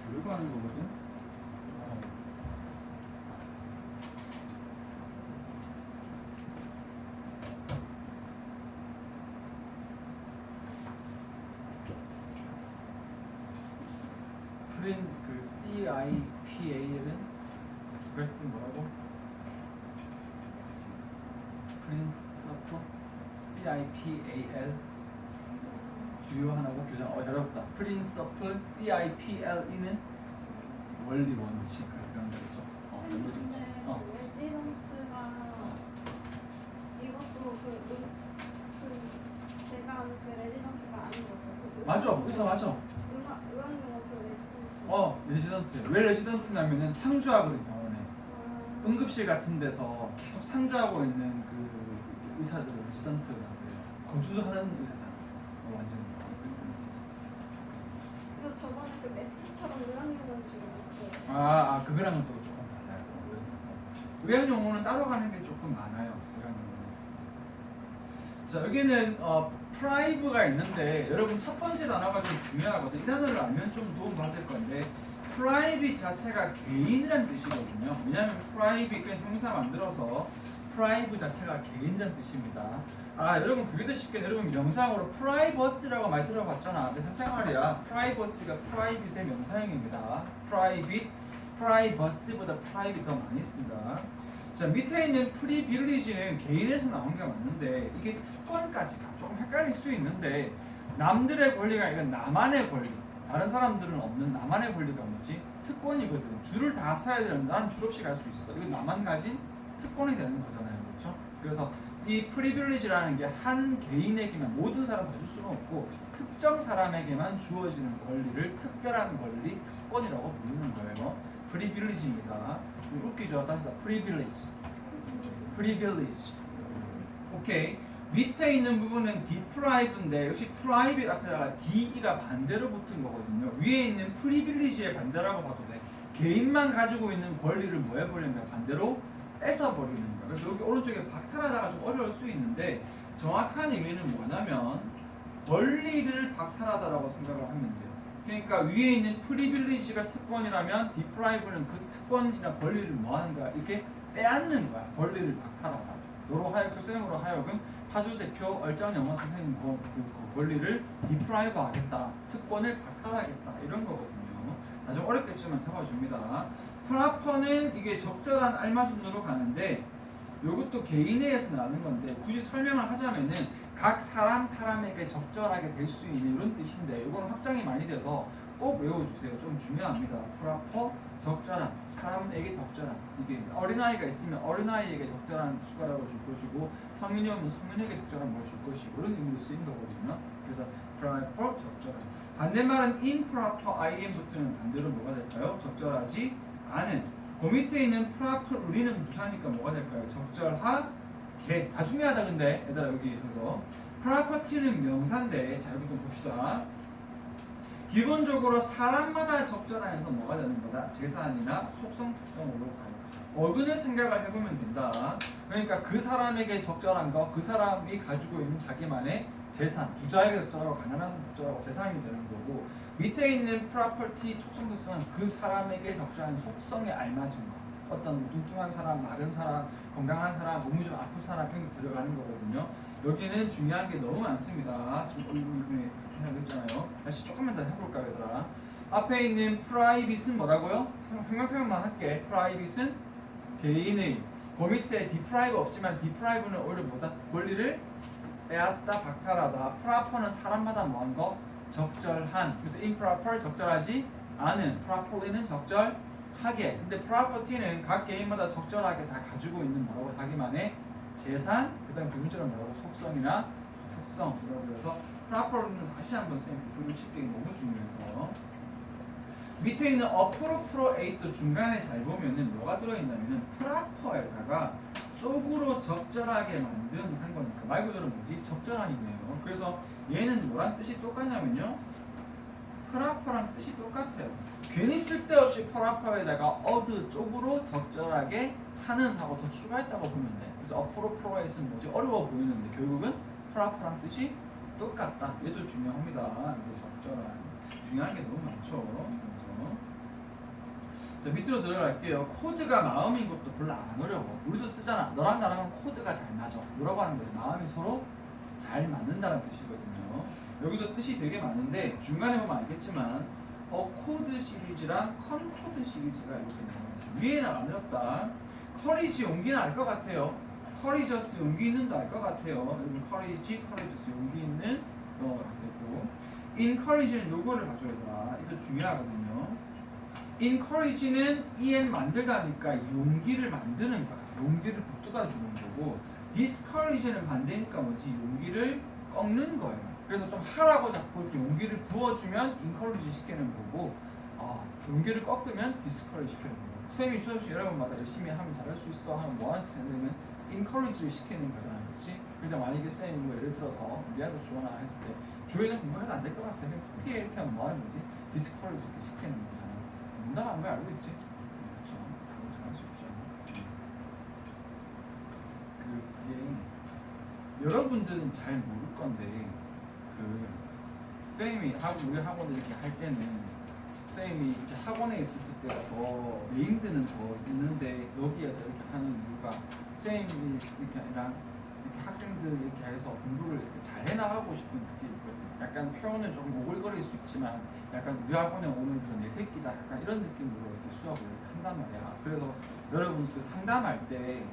주려고 하는 거거든. 프린 그 CIPAL은 주가 뜻 뭐라고? 프린서퍼 CIPAL 주요 하나고 교장 어렵다. 프린서플 CIPLE는 원리 원칙 그런 거죠. 근데 어. 레지던트가 이것도 제가 아는 그 레지던트가 아닌 거죠. 그 맞아, 의사 맞아. 의학용어 그 레지던트. 레지던트. 왜 레지던트냐면은 상주하거든 병원에. 응급실 같은 데서 계속 상주하고 있는 그 의사들을 레지던트라고 해요. 거주하는 의사다. 완전. 이거 저번에 그 메스처럼 의학용어인 줄 알았어요. 그거랑은 또 조금 달라요. 의학 용어는 따로 가는 게 조금 많아요. 의학 용어는. 자, 여기는 프라이브가 있는데 여러분 첫 번째 단어가 좀 중요하거든요. 이 단어를 알면 좀 도움 받을 건데 프라이빗 자체가 개인이란 뜻이거든요. 왜냐하면 프라이빗 그냥 형사 만들어서 프라이브 자체가 개인이란 뜻입니다. 여러분 그게 더 쉽게 여러분 명상으로 프라이버시라고 많이 들어봤잖아. 근데 생활이야. 프라이버시가 프라이빗의 명사형입니다. 프라이빗, 프라이버시보다 프라이빗 더 많이 쓴다. 자, 밑에 있는 프리빌리지는 개인에서 나온 게 맞는데 이게 특권까지 조금 헷갈릴 수 있는데 남들의 권리가 아니라 나만의 권리. 다른 사람들은 없는 나만의 권리가 뭐지? 특권이거든. 줄을 다 서야 되는데 난 줄 없이 갈 수 있어. 이건 나만 가진 특권이 되는 거잖아요. 그렇죠? 그래서 이 프리빌리지라는 게 한 개인에게만 모든 사람 다 줄 수는 없고 특정 사람에게만 주어지는 권리를 특별한 권리, 특권이라고 부르는 거예요. 프리빌리지입니다. 웃기죠? 다시 프리빌리지. 프리빌리지. 오케이. 밑에 있는 부분은 deprive인데 역시 private 앞에다가 de가 반대로 붙은 거거든요. 위에 있는 privilege의 반대라고 봐도 돼. 개인만 가지고 있는 권리를 뭐 해버리는 거야? 반대로 뺏어버리는 거야. 그래서 여기 오른쪽에 박탈하다가 좀 어려울 수 있는데 정확한 의미는 뭐냐면 권리를 박탈하다라고 생각을 하면 돼요. 그러니까 위에 있는 privilege가 특권이라면 deprive는 그 특권이나 권리를 뭐 하는 거야? 이렇게 빼앗는 거야. 권리를 박탈하다. 너로 교수님으로 하여금 파주 대표 얼짱 영어 선생님 그 권리를 디프라이브 하겠다, 특권을 박탈하겠다 이런 거거든요. 아주 어렵겠지만 잡아줍니다. 프라퍼는 이게 적절한 알맞은으로 가는데 이것도 개인에서 나는 건데 굳이 설명을 하자면은 각 사람에게 적절하게 될 수 있는 이런 뜻인데 이건 확장이 많이 돼서 꼭 외워주세요. 좀 중요합니다. 프라퍼 적절한 사람에게 적절한 이게 어린아이가 있으면 어린아이에게 적절한 숟가락을 줄 것이고 성인이 오면 성인에게 적절한 걸 줄 것이고 이런 의미로 쓰인 거거든요. 그래서 proper 적절한 반대말은 improper im 붙으면 반대로 뭐가 될까요? 적절하지 않은 그 밑에 있는 proper 우리는 부사니까 뭐가 될까요? 적절하게 다 중요하다. 근데 얘들아 여기 있어서 property는 명사인데 자 여기 좀 봅시다. 기본적으로 사람마다 적절한에서 뭐가 되는 거다? 재산이나 속성 특성으로 가요. 어근을 생각을 해보면 된다. 그러니까 그 사람에게 적절한 거, 그 사람이 가지고 있는 자기만의 재산, 부자에게 적절하고 가난한 사람 적절하고 재산이 되는 거고 밑에 있는 property 속성 특성은 그 사람에게 적절한 속성에 알맞은 거. 어떤 뚱뚱한 사람, 마른 사람, 건강한 사람, 몸이 좀 아픈 사람 이런 게 들어가는 거거든요. 여기는 중요한 게 너무 많습니다. 지금 얼굴에 생각했잖아요. 다시 조금만 더 해볼까요, 얘들아? 앞에 있는 private은 뭐라고요? 평명표현만 할게. private은 개인의. 그 밑에 deprive 없지만 deprive는 오히려 뭐다? 권리를 빼앗다, 박탈하다. proper는 사람마다 뭐한 거? 적절한. 그래서 improper 적절하지 않은. properly는 적절하게. 근데 property는 각 개인마다 적절하게 다 가지고 있는 뭐라고? 자기만의 재산, 그 다음 기본적으로 뭐라고? 속성이나 특성이라고 해서 proper는 다시 한번 쌤 불을 칠게 너무 중요해서 밑에 있는 appropriate 중간에 잘 보면은 뭐가 들어있냐면은 proper에다가 쪽으로 적절하게 만든 한 거니까 말 그대로 뭐지? 적절한이네요. 그래서 얘는 뭐란 뜻이 똑같냐면요 proper랑 뜻이 똑같아요. 괜히 쓸데없이 proper에다가 어드 쪽으로 적절하게 하는 하고 더 추가했다고 보면 돼. 그래서 appropriate는 뭐지? 어려워 보이는데 결국은 proper랑 뜻이 똑같다. 얘도 중요합니다. 그래서 적절한 중요한 게 너무 많죠. 그래서 자, 밑으로 들어갈게요. 코드가 마음인 것도 별로 안 어려워. 우리도 쓰잖아. 너랑 나랑은 코드가 잘 맞아. 뭐라고 하는 거지? 마음이 서로 잘 맞는다는 뜻이거든요. 여기도 뜻이 되게 많은데 중간에 보면 알겠지만 코드 시리즈랑 컨코드 시리즈가 이렇게 나와있어요. 위에는 안 어렵다. 커리지 용기는 알 것 같아요. 커리저스 용기 있는도 알 것 같아요. 여러분 커리지, 커리저스 용기 있는 되고 encourage는 요거를 가져야 돼. 이거 중요하거든요. encourage는 en 만들다니까 용기를 만드는 거야. 용기를 북돋아 주는 거고 discourage는 반대니까 뭐지? 용기를 꺾는 거예요. 그래서 좀 하라고 자꾸 이렇게 용기를 부어주면 encourage 시키는 거고 용기를 꺾으면 discourage 시키는 거고 쌤이 수업시 여러분마다 열심히 하면 잘할 수 있어 하면 뭐 하는 쌤은 encourage를 시키는 거잖아. 그렇지? 근데 만약에 쌤이 뭐 예를 들어서 미안해 주원아 했을 때 주연은 공부해도 안 될 것 같아. 그냥 포기해 이렇게 하면 뭐 하는 거지? discourage 이렇게 시키는 거잖아. 문답한 거 알고 있지? 그렇죠. 잘할 수 있죠. 그게 여러분들은 잘 모를 건데 쌤이 우리 학원을 이렇게 할 때는 쌤이 이렇게 학원에 있었을 때가 더 네임드는 더 있는데 여기에서 이렇게 하는 이유가 쌤이 이렇게 아니라 이렇게 학생들 이렇게 해서 공부를 이렇게 잘 해나가고 싶은 그게 있거든요. 약간 표현은 조금 오글거릴 수 있지만 약간 우리 학원에 오는 그런 내 새끼다 약간 이런 느낌으로 이렇게 수업을 한단 말이야. 그래서 여러분 그 상담할 때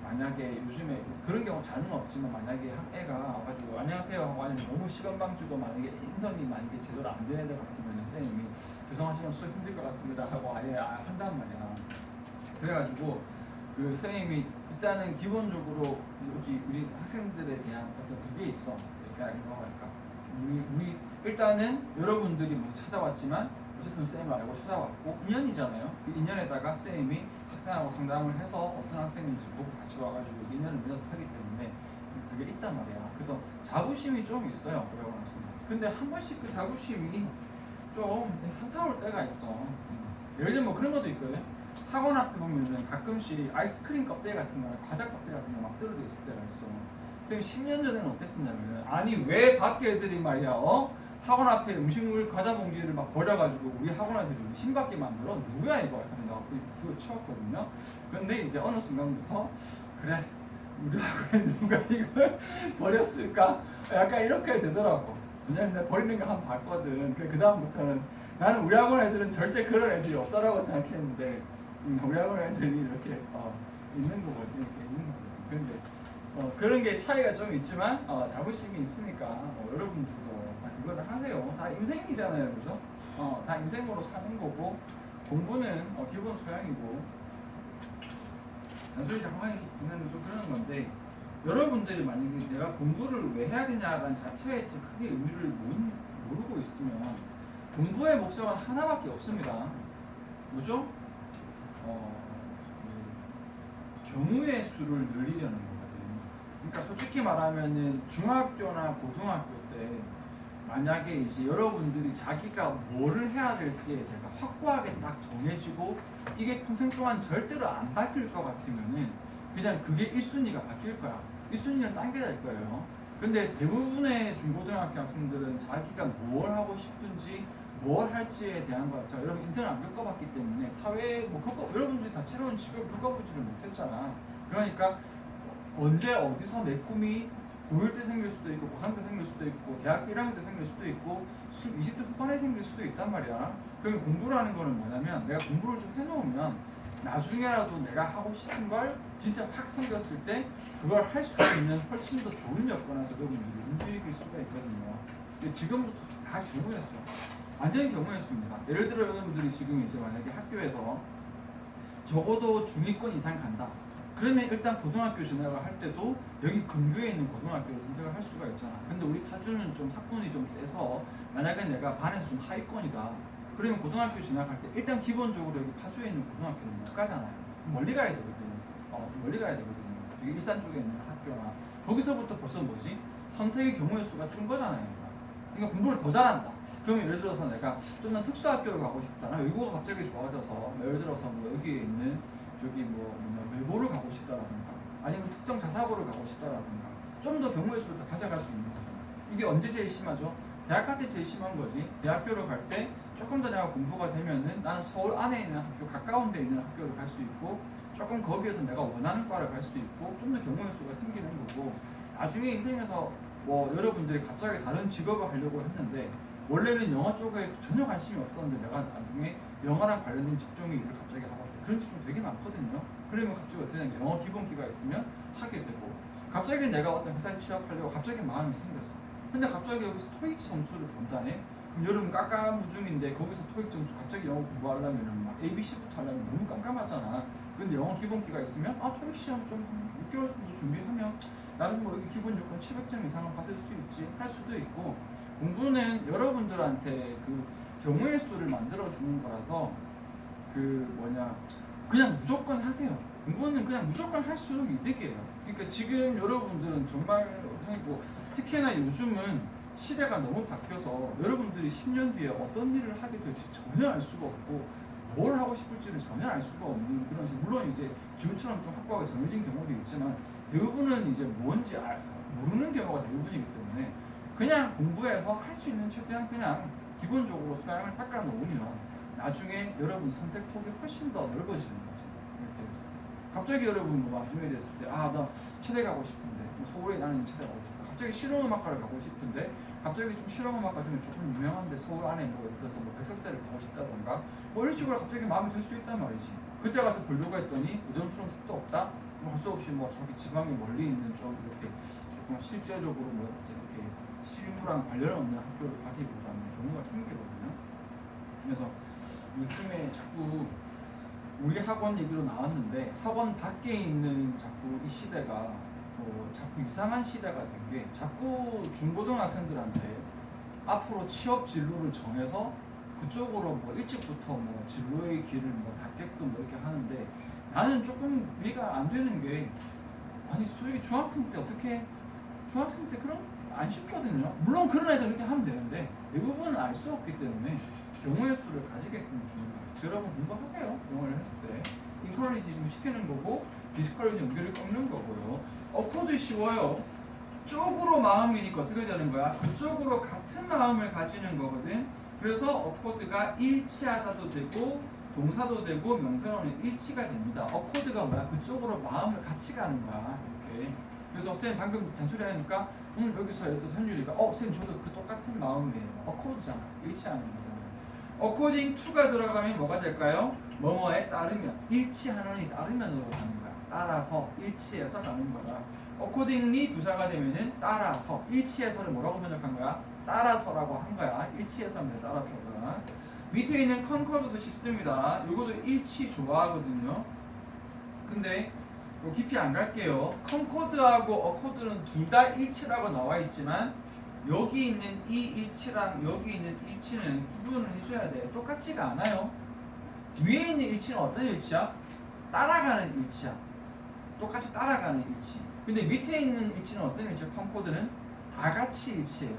만약에 요즘에 그런 경우 잘은 없지만 만약에 한 애가 와가지고 안녕하세요 하고 아니면 너무 시간방 주고 만약에 인선이 만약에 제대로 안 되는 애 같으면 선생님이 죄송하지만 수업 힘들 것 같습니다 하고 아예 한단 말이야. 그래가지고 그 선생님이 일단은 기본적으로 우리 학생들에 대한 어떤 그게 있어. 그러니까 뭐랄까 우리 일단은 여러분들이 뭐 찾아왔지만 어쨌든 쌤을 알고 찾아왔고 인연이잖아요. 그 인연에다가 쌤이 학생하고 상담을 해서 어떤 학생인지 보고 같이 와가지고 인연을 맺어서 하기 때문에 그게 있단 말이야. 그래서 자부심이 좀 있어요. 그러고 나서. 근데 한 번씩 그 자부심이 좀 현타올 때가 있어. 예를 들면 뭐 그런 것도 있거든. 학원 앞에 보면은 가끔씩 아이스크림 껍데기 같은 거나 과자 껍데기 같은 거 막 떨어져 있을 때가 있어. 선생님 10년 전에는 어땠었냐면 아니 왜 밖에 애들이 말이야 학원 앞에 음식물 과자 봉지를 막 버려가지고 우리 학원 애들이 신받게 만들어 누구야 이거 약간 나 그거 치웠거든요. 그런데 이제 어느 순간부터 그래 우리 학원에 누가 이걸 버렸을까 약간 이렇게 되더라고. 왜냐면 내가 버리는 거 한번 봤거든. 그 다음부터는 나는 우리 학원 애들은 절대 그런 애들이 없다라고 생각했는데 우리 학원 애들이 이렇게 있는 거거든. 이렇게 있는 거거든. 근데 그런 게 차이가 좀 있지만 자부심이 있으니까 여러분들도 다 그거를 하세요. 다 인생이잖아요, 그죠? 다 인생으로 사는 거고 공부는 기본 소양이고 나중에 자꾸 하는 좀 그런 건데 여러분들이 만약에 내가 공부를 왜 해야 되냐라는 자체에 크게 의미를 모르고 있으면 공부의 목적은 하나밖에 없습니다. 뭐죠? 경우의 수를 늘리려는 거거든요. 그러니까 솔직히 말하면은 중학교나 고등학교 때 만약에 이제 여러분들이 자기가 뭐를 해야 될지에 대해서 확고하게 딱 정해지고 이게 평생 동안 절대로 안 바뀔 것 같으면은 그냥 그게 1순위가 바뀔 거야. 1순위는 딴 게 될 거예요. 근데 대부분의 중고등학교 학생들은 자기가 뭘 하고 싶은지 뭘 할지에 대한 거 자체가 여러분 인생을 안 겪어봤기 때문에 사회에 여러분들이 다 새로운 직업을 겪어보지를 못했잖아. 그러니까 언제 어디서 내 꿈이 고1 때 생길 수도 있고 고3 때 생길 수도 있고 대학교 1학년 때 생길 수도 있고 20대 후반에 생길 수도 있단 말이야. 그러면 공부라는 거는 뭐냐면 내가 공부를 좀 해놓으면 나중에라도 내가 하고 싶은 걸 진짜 확 생겼을 때 그걸 할 수 있는 훨씬 더 좋은 여건에서 여러분들이 움직일 수가 있거든요. 근데 지금부터 다 경우였어요. 완전히 경우였습니다. 예를 들어 여러분들이 지금 이제 만약에 학교에서 적어도 중위권 이상 간다. 그러면 일단 고등학교 진학을 할 때도 여기 근교에 있는 고등학교를 선택을 할 수가 있잖아. 근데 우리 파주는 좀 학군이 좀 세서 만약에 내가 반에서 좀 하위권이다. 그러면 고등학교 진학할 때 일단 기본적으로 여기 파주에 있는 고등학교는 못 가잖아요. 멀리 가야 되거든요. 멀리 가야 되거든요. 여기 일산 쪽에 있는 학교나 거기서부터 벌써 뭐지? 선택의 경우의 수가 준 거잖아요. 그러니까 공부를 더 잘한다. 그러면 예를 들어서 내가 좀 더 특수학교를 가고 싶다. 나 외국어가 갑자기 좋아져서 예를 들어서 뭐 여기에 있는 저기 외고를 가고 싶다라든가 아니면 특정 자사고를 가고 싶다라든가 좀 더 경우의 수를 더 가져갈 수 있는 거잖아. 이게 언제 제일 심하죠? 대학 갈 때 제일 심한 거지. 대학교를 갈 때 조금 더 내가 공부가 되면은 나는 서울 안에 있는 학교, 가까운 데 있는 학교를 갈 수 있고, 조금 거기에서 내가 원하는 과를 갈 수 있고, 좀 더 경우의 수가 생기는 거고, 나중에 인생에서 뭐 여러분들이 갑자기 다른 직업을 하려고 했는데 원래는 영화 쪽에 전혀 관심이 없었는데 내가 나중에 영화랑 관련된 직종의 일을 갑자기 하고 싶다. 그런 직종 되게 많거든요. 그러면 갑자기 어떻게 되냐, 영어 기본기가 있으면 하게 되고, 갑자기 내가 어떤 회사에 취업하려고 갑자기 마음이 생겼어. 근데 갑자기 여기서 토익 점수를 본다네. 그럼 여러분 깜깜무중인데 거기서 토익 점수 갑자기 영어 공부하려면 막 ABC부터 하려면 너무 깜깜하잖아. 근데 영어 기본기가 있으면 토익 시험 좀 6개월 정도 준비하면 나름 뭐 이렇게 기본 조건 700점 이상은 받을 수 있지, 할 수도 있고. 공부는 여러분들한테 그 경우의 수를 만들어 주는 거라서 그냥 무조건 하세요. 공부는 그냥 무조건 할수록 이득이에요. 그러니까 지금 여러분들은 정말 뭐 특히나 요즘은 시대가 너무 바뀌어서 여러분들이 10년 뒤에 어떤 일을 하게 될지 전혀 알 수가 없고, 뭘 하고 싶을지를 전혀 알 수가 없는 그런 식. 물론 이제 지금처럼 좀 확고하게 정해진 경우도 있지만 대부분은 이제 뭔지 모르는 경우가 대부분이기 때문에 그냥 공부해서 할 수 있는 최대한 그냥 기본적으로 소양을 닦아 놓으면 나중에 여러분 선택폭이 훨씬 더 넓어지는 거죠. 갑자기 여러분 뭐 나중에 됐을 때 나 체대 가고 싶은데, 뭐 서울에 나는 체대 가고 싶다. 갑자기 실용음악과를 가고 싶은데 갑자기 좀 실용음악과 중에 조금 유명한데 서울 안에 뭐 예를 들어서 뭐 백석대를 가고 싶다던가 뭐 이런 식으로 갑자기 마음이 들 수 있단 말이지. 그때 가서 보려고 했더니 우전수는 택도 없다. 뭐 할 수 없이 뭐 저기 지방에 멀리 있는 좀 이렇게 조금 실제적으로 뭐 이렇게 실무랑 관련 없는 학교를 가기보다는 경우가 생기거든요. 그래서 요즘에 자꾸 우리 학원 얘기로 나왔는데 학원 밖에 있는 자꾸 이 시대가 자꾸 이상한 시대가 된 게, 자꾸 중고등학생들한테 앞으로 취업 진로를 정해서 그쪽으로 뭐 일찍부터 뭐 진로의 길을 뭐 닫게끔 뭐 이렇게 하는데, 나는 조금 이해가 안 되는 게, 아니 솔직히 중학생 때 어떻게 중학생 때 그런 안 쉽거든요. 물론 그런 애들 그렇게 하면 되는데 대부분은 알 수 없기 때문에 경우의 수를 가지게끔 주는 거예요. 여러분 공부하세요. 영어를 했을 때 인커리지 좀 시키는 거고, 디스커리지 연결을 꺾는 거고요. 어코드 쉬워요. 쪽으로 마음이니까 어떻게 되는 거야? 그쪽으로 같은 마음을 가지는 거거든. 그래서 어코드가 일치하다도 되고 동사도 되고 명사로는 일치가 됩니다. 어코드가 뭐야? 그쪽으로 마음을 같이 가는 거야. 이렇게. 그래서 쌤 방금 잔소리 하니까 여기서 예를 들어서 현율이가 쌤 저도 그 똑같은 마음이에요. 어코드잖아. 일치하는 거잖아. according to가 들어가면 뭐가 될까요? 뭐뭐에 따르면, 일치하는이 따르면으로 가는 거야. 따라서, 일치해서 가는 거야. accordingly 부사가 되면은 따라서, 일치해서를 뭐라고 번역한 거야? 따라서라고 한 거야. 일치해서인데 따라서가. 밑에 있는 concord도 쉽습니다. 이것도 일치 좋아하거든요. 근데 깊이 안 갈게요. concord하고 accord는 둘 다 일치라고 나와 있지만 여기 있는 이 일치랑 여기 있는 일치는 구분을 해줘야 돼. 똑같지가 않아요. 위에 있는 일치는 어떤 일치야? 따라가는 일치야. 똑같이 따라가는 일치. 근데 밑에 있는 일치는 어떤 일치야? 컴코드는 다 같이 일치예요.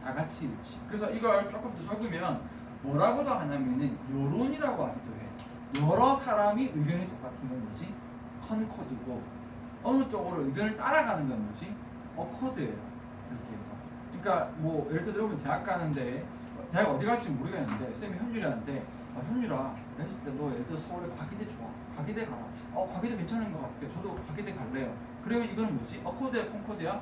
다 같이 일치. 그래서 이걸 조금 더 적으면 뭐라고도 하냐면은 여론이라고 하기도 해. 여러 사람이 의견이 똑같은 건 뭐지? 컨코드고, 어느 쪽으로 의견을 따라가는 건 뭐지? 어코드예요. 이렇게 해서. 그러니까 뭐 예를 들어서 여러분 대학 가는데 대학 어디 갈지 모르겠는데 쌤이 현율이한테 현율아 했을 때 너 예를 들어 서울에 과기대 좋아, 과기대 가라. 과기대 괜찮은 것 같아, 저도 과기대 갈래요. 그러면 이거는 뭐지? 어코드야 콘코드야?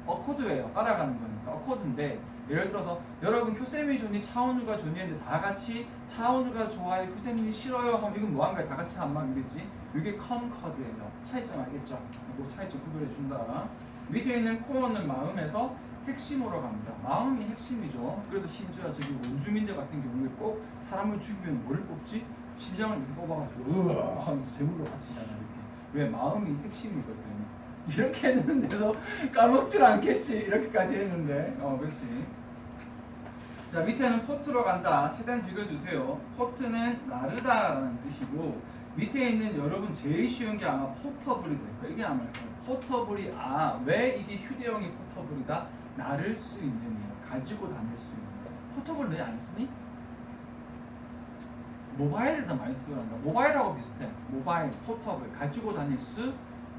어코드예요. 따라가는 거니까 어코드인데, 예를 들어서 여러분 교쌤이 좋니 차은우가 좋니 했는데 다 같이 차은우가 좋아요 교쌤이 싫어요 하면 이건 뭐한 거야? 다 같이 한 말이겠지? 이게 컨커드예요. 차이점 알겠죠? 이거 차이점 구별해 준다. 밑에 있는 코어는 마음에서 핵심으로 갑니다. 마음이 핵심이죠. 그래서 심지어 저기 원주민들 같은 경우에 꼭 사람을 죽이면 뭐를 뽑지? 심장을 이렇게 뽑아가지고 으아 하면서 제물로 바치잖아. 이렇게. 왜? 마음이 핵심이거든. 이렇게 했는데도 까먹질 않겠지. 이렇게까지 했는데 그렇지. 자, 밑에는 포트로 간다. 최대한 읽어주세요. 포트는 나르다라는 뜻이고, 밑에 있는 여러분 제일 쉬운 게 아마 포터블이 될 거예요. 이게 아마 포터블이 왜 이게 휴대용이 포터블이다? 나를 수 있는 이에요. 가지고 다닐 수 있는. 포터블 왜 안 쓰니? 모바일을 더 많이 쓰는다. 모바일하고 비슷해. 모바일, 포터블, 가지고 다닐 수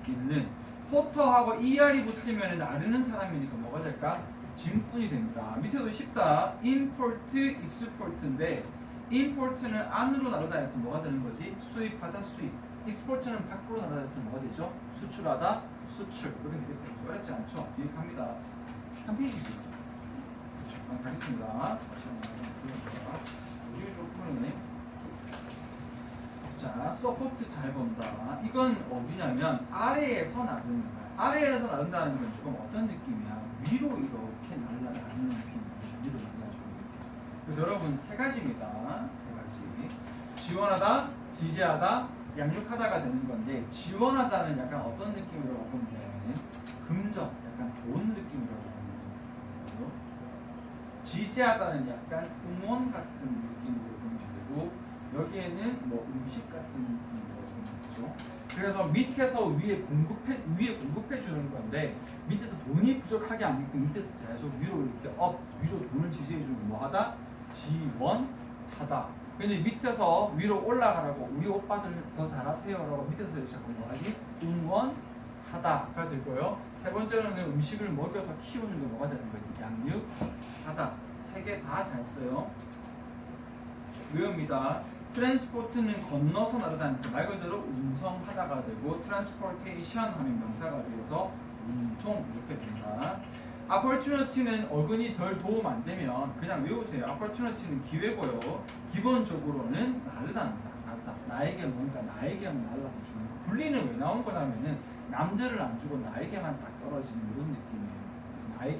있는. 포터하고 ER이 붙으면 나르는 사람이니까 뭐가 될까? 진분이 됩니다. 밑에도 쉽다. import, export인데 import는 안으로 나르다 해서 뭐가 되는 거지? 수입하다, 수입. export는 밖으로 나르다 해서 뭐가 되죠? 수출하다, 수출. 그렇게 되겠죠. 어렵지 않죠? 유익합니다. 한 페이지지. 그렇죠. 가겠습니다. 요즘에 조금은 자, 서포트 잘 본다. 이건 어디냐면 아래에서 나른다. 아래에서 나른다는 건 조금 어떤 느낌이야? 위로 이렇게 날아가는 느낌이죠. 위로 날아가지고 이렇게. 그래서 여러분 세 가지입니다. 세 가지. 지원하다, 지지하다, 양육하다가 되는 건데 지원하다는 약간 어떤 느낌이라고 보면 돼? 금전, 약간 돈 느낌이라고 보면 되고 지지하다는 약간 응원 같은 느낌으로 보면 되고 여기에는 뭐 음식 같은 느낌으로 보면 되죠. 그래서 밑에서 위에 공급해 주는 건데 밑에서 돈이 부족하게 안 있고 밑에서 계속 위로 이렇게 위로 돈을 지지해 주는 거 뭐하다? 지원하다. 근데 밑에서 위로 올라가라고 우리 오빠들 더 잘하세요라고 밑에서 자꾸 뭐하지? 응원하다가 되고요. 세 번째로는 음식을 먹여서 키우는 거 뭐가 되는 거지? 양육하다. 세 개 다 잘 써요. 외웁니다. 트랜스포트는 건너서 나르다는 말 그대로 운송하다가 되고 트랜스포테이션 하면 명사가 되어서 운송 이렇게 된다. opportunity는 어근이 별 도움 안 되면 그냥 외우세요. opportunity는 기회고요. 기본적으로는 나르다입니다. 나르다. 나에게 뭔가 나에게만 날라서 주는 거. 분리는 왜 나온 거냐면은 남들을 안 주고 나에게만 딱 떨어지는 이런 느낌이에요. 그래서 나에게